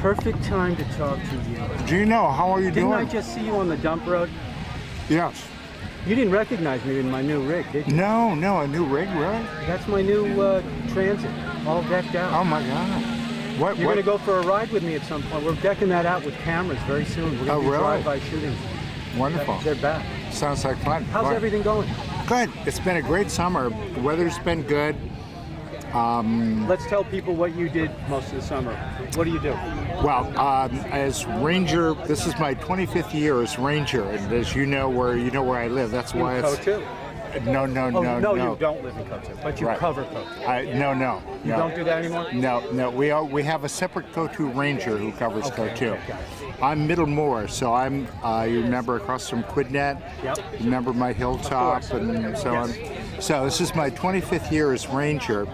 Perfect time to talk to you. Gino, how are you Didn't doing? I just see you on the dump road? Yes. You didn't recognize me in my new rig, did you? No, a new rig, really? That's my new Transit, all decked out. Oh my God. What? You're going to go for a ride with me at some point. We're decking that out with cameras very soon. We're going to do really? drive-by shooting. Wonderful. They're back. Sounds like fun. How's Fun. everything going? Good. It's been a great summer. The weather's been good. Let's tell people what you did most of the summer. What do you do? Well, as Ranger, this is my 25th year as Ranger, and as you know where I live. That's why In it's Cotuh? no. No, you don't live in Cotuh, but you Right. cover Cotuh. No. You don't do that anymore? No. We have a separate Cotuh Ranger who covers Cotuh. Okay, got it. I'm Middlemore, so I'm. You remember across from Quidnet? Yep. Remember my hilltop course. and so Yes. on. So this is my 25th year as Ranger,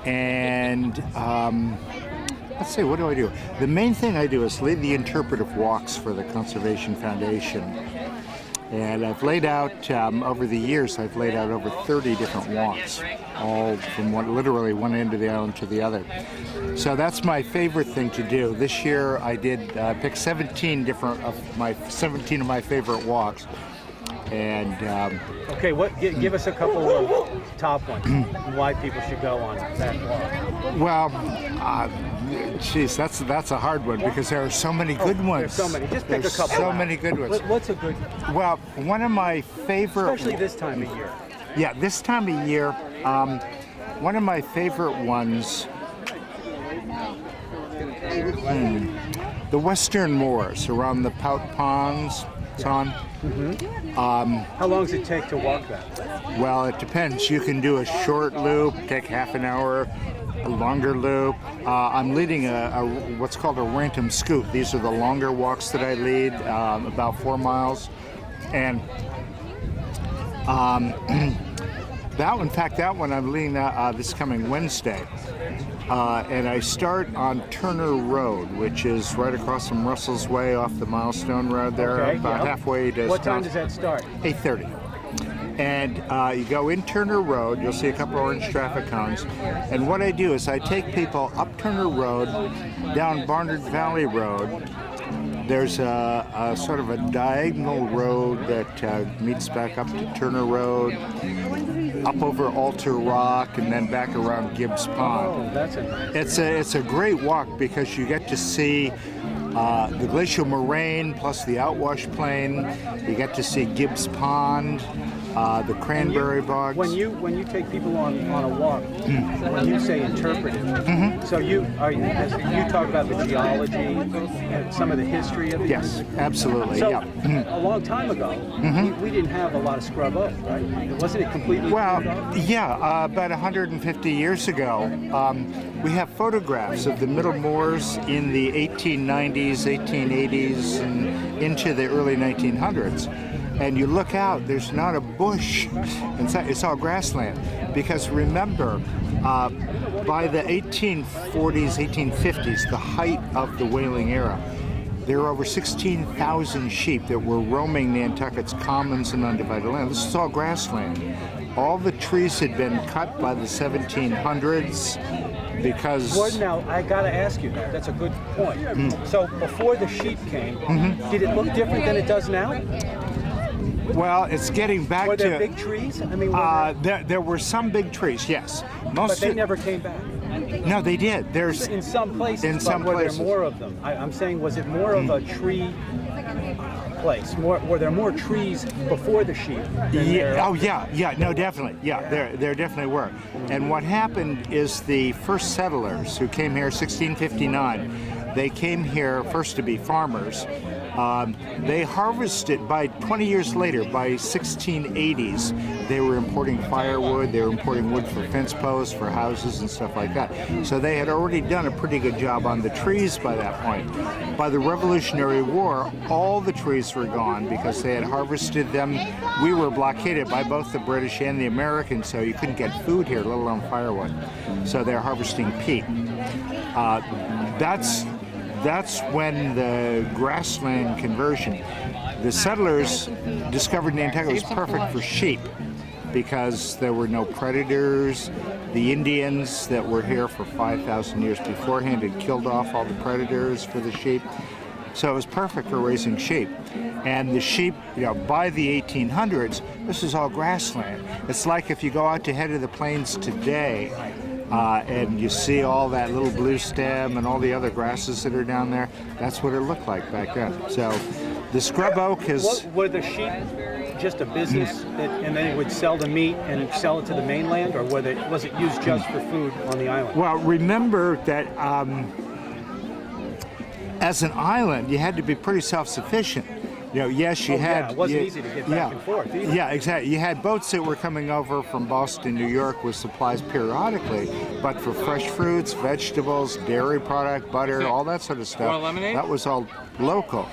and let's see, what do? The main thing I do is lead the interpretive walks for the Conservation Foundation. And I've laid out, over the years, I've laid out over 30 different walks, all from literally one end of the island to the other. So that's my favorite thing to do. This year I did pick 17 of my favorite walks. And Okay, give us a couple of top ones and why people should go on that walk. well, geez, that's a hard one because there are so many good ones. There's so many. Just pick There's a couple. So many good ones. What's a good, Well, one of my favorite, especially this time of year? yeah, this time of year, one of my favorite ones, the Western Moors around the Pout Ponds. It's on. How long does it take to walk that? Well, it depends. You can do a short loop, take half an hour, a longer loop. I'm leading a what's called a Rantum Scoop. These are the longer walks that I lead, about 4 miles. And that one I'm leading this coming Wednesday. And I start on Turner Road, which is right across from Russell's Way off the Milestone Road there, Okay, about yeah. halfway to What time does that start? 8:30. And you go in Turner Road, you'll see a couple orange traffic cones. And what I do is I take people up Turner Road, down Barnard Valley Road. There's a sort of a diagonal road that meets back up to Turner Road, up over Altar Rock, and then back around Gibbs Pond. Oh, that's a nice. It's a great walk because you get to see the glacial moraine plus the outwash plain. You get to see Gibbs Pond, the cranberry bogs. When you take people on a walk, when you say interpretive, so you talk about the geology and some of the history of it. Yes, absolutely. So Yeah. a long time ago, we didn't have a lot of scrub oak, right? Wasn't it completely? Well, scrubbed off? yeah, about 150 years ago, we have photographs of the Middle Moors in the 1890s, 1880s, and into the early 1900s. And you look out, there's not a bush. It's all grassland. Because remember, by the 1840s, 1850s, the height of the whaling era, there were over 16,000 sheep that were roaming Nantucket's commons and undivided land. This is all grassland. All the trees had been cut by the 1700s because... Gordon, now I gotta ask you that. That's a good point. So before the sheep came, did it look different than it does now? Well, it's getting back Were there to... big trees? I mean, there were some big trees, yes. but they never came back. No, they did. There's In some places, In some but were places. there more of them? I'm saying, was it more of a tree place? Were there more trees before the sheep? No, definitely. Yeah, there definitely were. And what happened is the first settlers who came here 1659, they came here first to be farmers. They harvested, by 20 years later, by 1680s, they were importing firewood, they were importing wood for fence posts, for houses and stuff like that. So they had already done a pretty good job on the trees by that point. By the Revolutionary War, all the trees were gone because they had harvested them. We were blockaded by both the British and the Americans, so you couldn't get food here, let alone firewood. So they're harvesting peat. That's when the grassland conversion. The settlers discovered Nantucket was perfect for sheep because there were no predators, The Indians that were here for 5,000 years beforehand had killed off all the predators for the sheep. So it was perfect for raising sheep. And the sheep, by the 1800s, this is all grassland. It's like if you go out to head of the plains today and you see all that little blue stem and all the other grasses that are down there, that's what it looked like back then. So the scrub oak is... Were the sheep just a business and then it would sell the meat and sell it to the mainland, or was it used just for food on the island? Well, remember that as an island, you had to be pretty self-sufficient. Yes, you had... Yeah, it wasn't easy to get back and forth either. Yeah, exactly. You had boats that were coming over from Boston, New York with supplies periodically, but for fresh fruits, vegetables, dairy product, butter, all that sort of stuff, that was all local.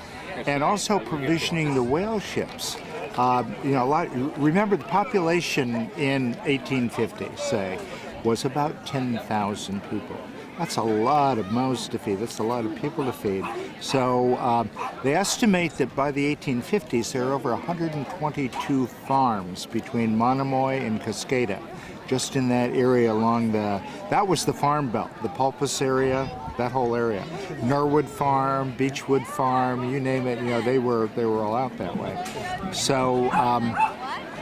And also provisioning the whale ships. Remember, the population in 1850, say, was about 10,000 people. That's a lot of mouths to feed. That's a lot of people to feed. So they estimate that by the 1850s, there are over 122 farms between Monomoy and Cascada, just in that area along that was the farm belt, the Pulpus area, that whole area. Norwood Farm, Beechwood Farm, you name it, they were all out that way. So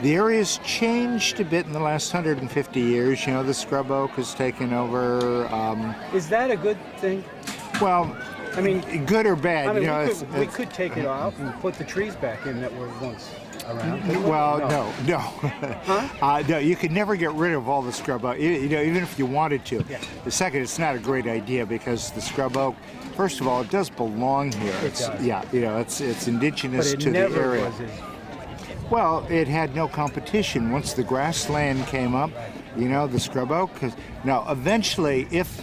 the area's changed a bit in the last 150 years. The scrub oak has taken over. Is that a good thing? Well, I mean, good or bad. We could take it out and put the trees back in that were once around. Well, no. Huh? No, you could never get rid of all the scrub oak, even if you wanted to. Yeah. The second, it's not a great idea because the scrub oak, first of all, it does belong here. It does. Yeah, it's indigenous but it to never the area. Was Well, it had no competition. Once the grassland came up, the scrub oak. Now, eventually, if,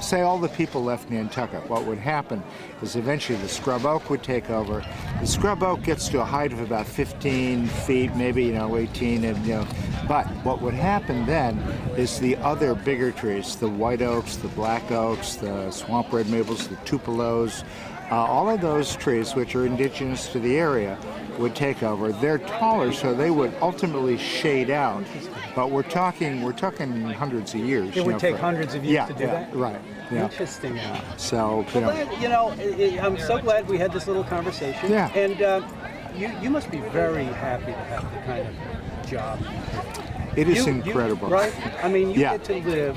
say, all the people left Nantucket, what would happen is eventually the scrub oak would take over. The scrub oak gets to a height of about 15 feet, maybe, 18, but what would happen then is the other bigger trees, the white oaks, the black oaks, the swamp red maples, the tupelos, all of those trees, which are indigenous to the area, would take over. They're taller, so they would ultimately shade out. But we're talking hundreds of years. It would take hundreds of years to do that? Right. Yeah. Interesting. So, I'm so glad we had this little conversation. Yeah. And you must be very happy to have the kind of job. It is incredible. Right? I mean, you get to live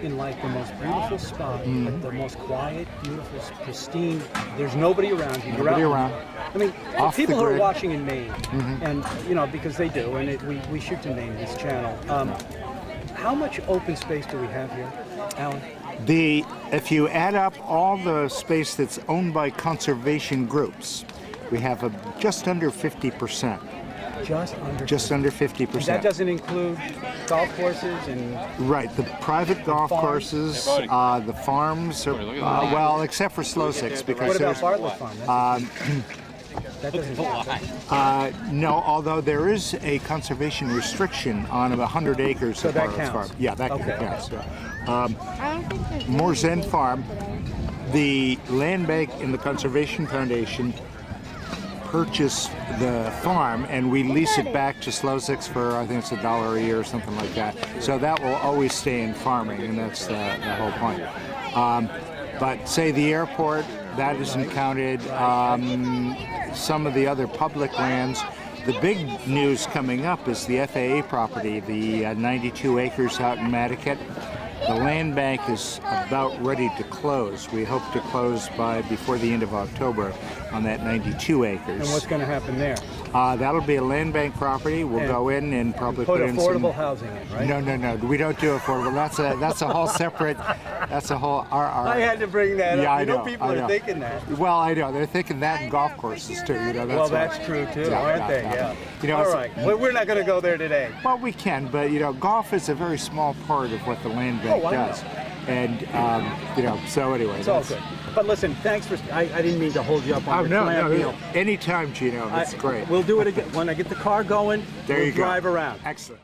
in like the most beautiful spot, the most quiet, beautiful, pristine. There's nobody around you. Nobody around. I mean, Off people the who are grid. watching in Maine, and because they do, and we shoot to Maine, this channel. How much open space do we have here, Alan? If you add up all the space that's owned by conservation groups, we have just under 50%. Just under 50%. That doesn't include golf courses and... Right, the private golf courses, the farms, well, except for Slow Six, because what about Bartlett Farm? That doesn't no, although there is a conservation restriction on 100 acres so of that Bartlett's counts. Farm. Yeah, that Okay. counts. Moore's End Farm, the land bank in the Conservation Foundation purchase the farm and we lease it back to Slow Six for, I think it's $1 a year or something like that. So that will always stay in farming, and that's the whole point. But say the airport, that isn't counted. Some of the other public lands. The big news coming up is the FAA property, the 92 acres out in Nantucket. The land bank is about ready to close. We hope to close before the end of October on that 92 acres. And what's going to happen there? That'll be a land bank property. We'll go in and probably put in affordable housing in, right? No. We don't do affordable. That's a whole separate. That's a whole. I had to bring that up. I know. People are thinking that. Well, I know they're thinking that in golf courses too. That's true too, aren't they? Yeah. All right. Well, we're not going to go there today. Well, we can, but golf is a very small part of what the land bank does. And so anyway, it's all good. But listen, thanks for. I didn't mean to hold you up on your clam meal. Anytime, Gino. That's great. We'll do it again when I get the car going. There you go. Drive around. Excellent.